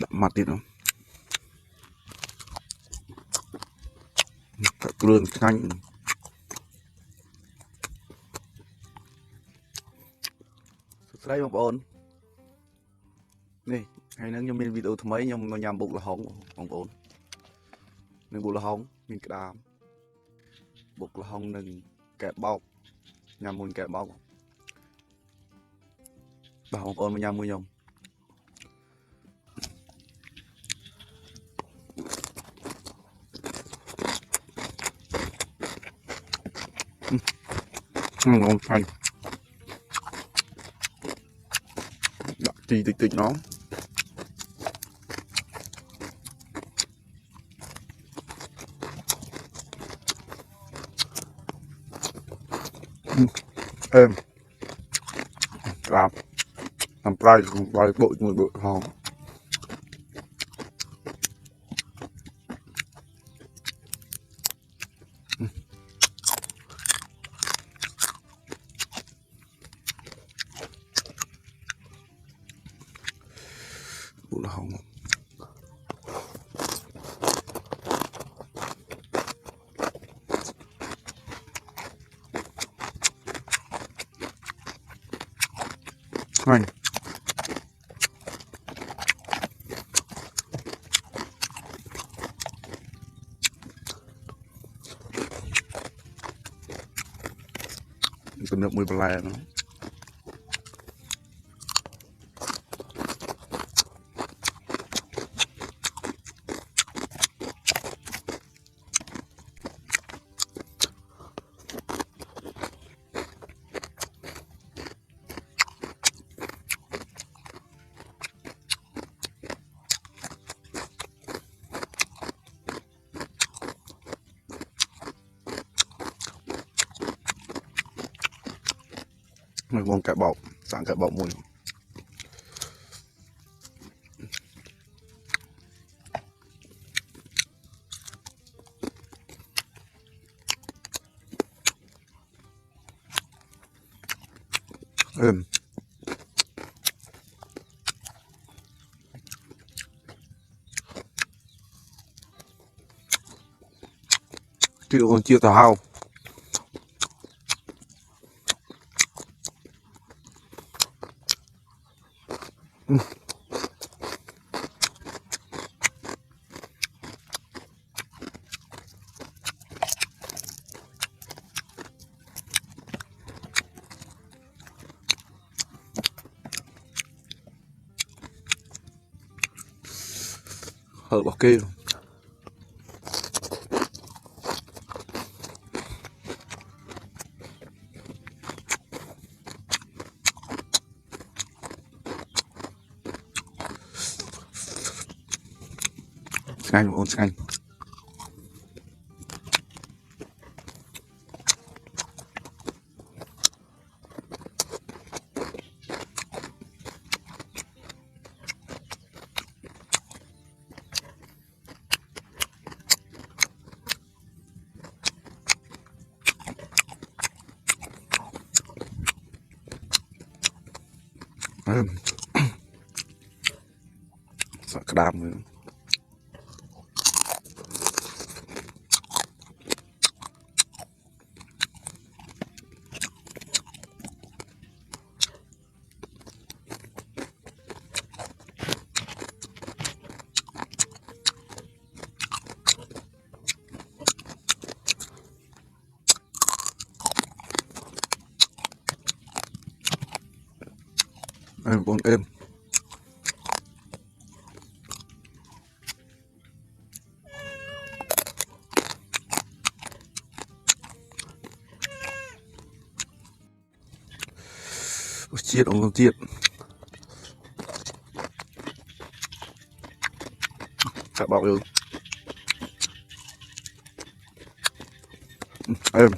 đậm mặt đi nữa cả lương xanh đây một ổn nè hay nó mình video thứ mấy nhưng nó nhằm bụng là hóng ổn nên bụng là hóng mình cái đám bụng là hóng đừng kẹp bọc nhằm muốn kẹp bọc bảo một ổn mà nhằm mua nhom ngon xanh tì tịch nó em làm play bội một bội hòn bội hòn anh được mùi bè nó người con cải bọc sáng cải bọc mùi êm chịu còn chia tàu hao hợp ok luôn xanh ôn xanh sợ cái đam nữa em con êm chiết ông con chiết cả bọc rồi em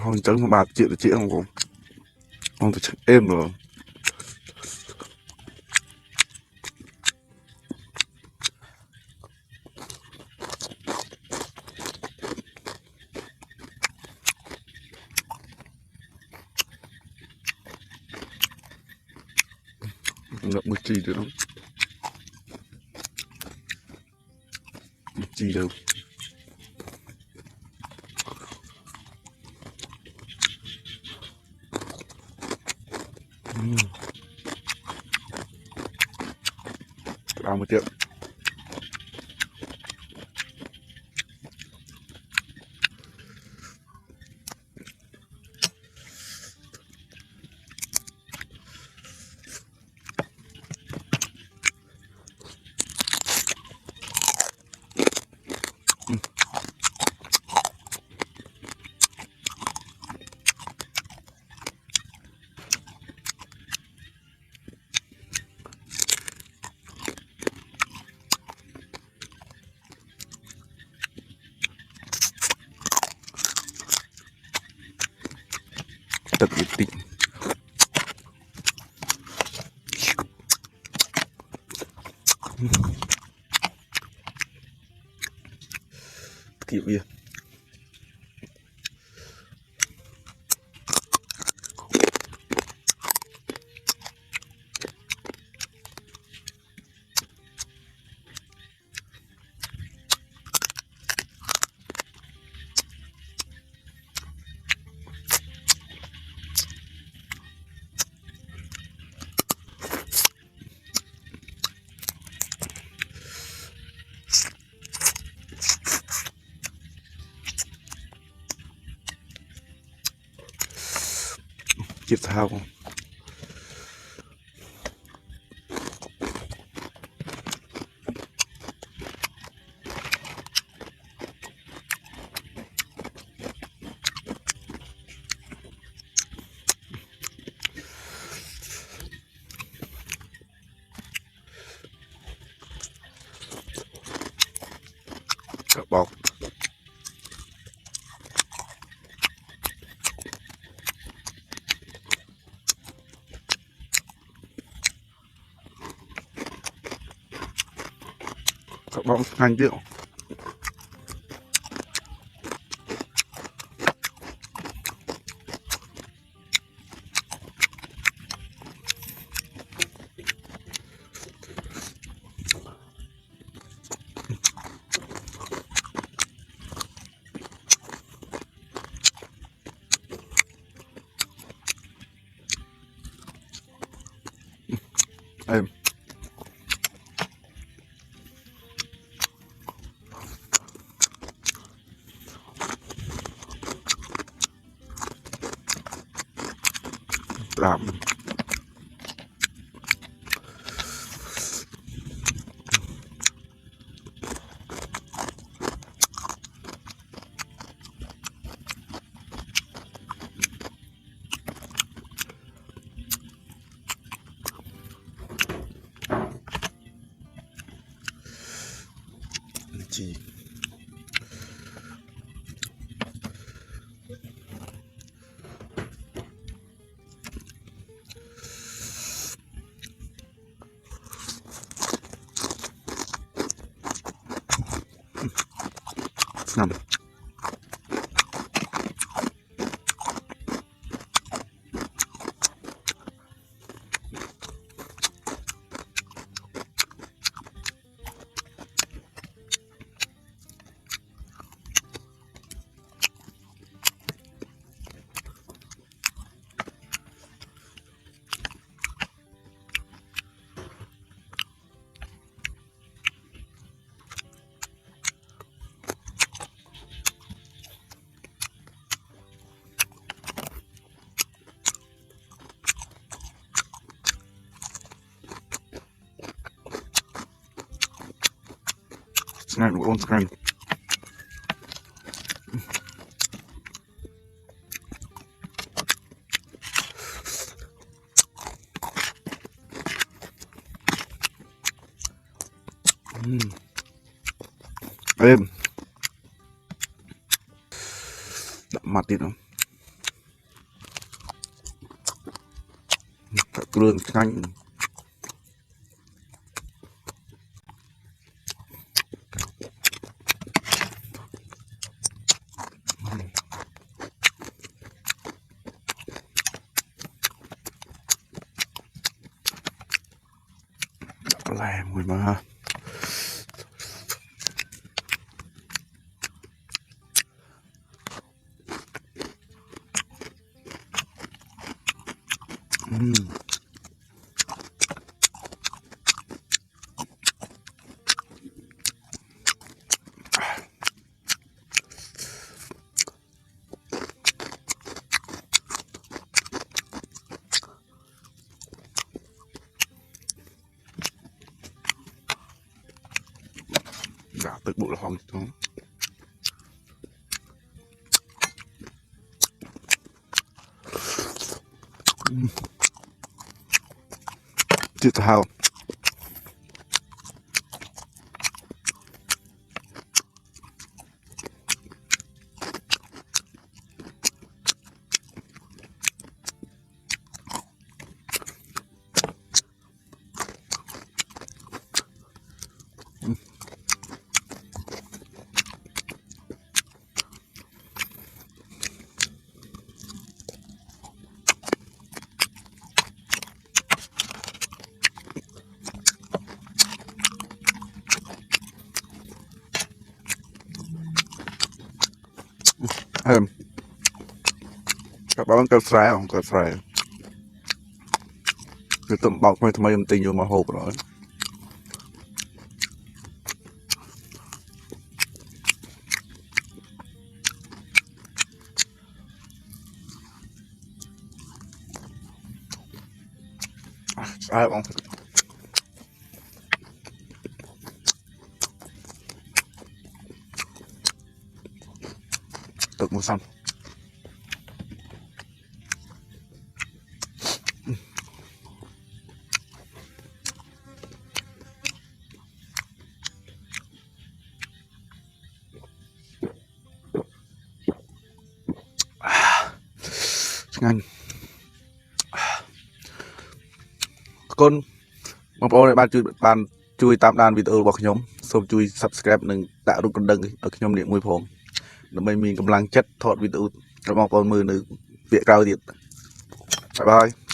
Không trắng bà chị không cũng không phải êm rồi. Không được mực chi được không? Mực chi đâu. Làm một tiệm. Thật nhiệt tình. Kiểu gì chết sao không? Các bọc. Các bọc hành điệu. Em làm chi nằm snack on screen. Em đậm mặt đi nữa. Cường canh làm người mà đã tự bộ là hòn đó. Chưa thao các bạn cà phê không cà phê cái tụm bọc này thay em tình vô mà hộp rồi ai không tự mua xong ngon con bóng bóng này bạn chui tam đàn video bọc nhóm xong chui subscribe nâng tạo được con đăng ở nhóm điện môi phòng nó mới mình cầm lăng chất thọt video cho bóng bóng mưa nữ việc cao điện bye bye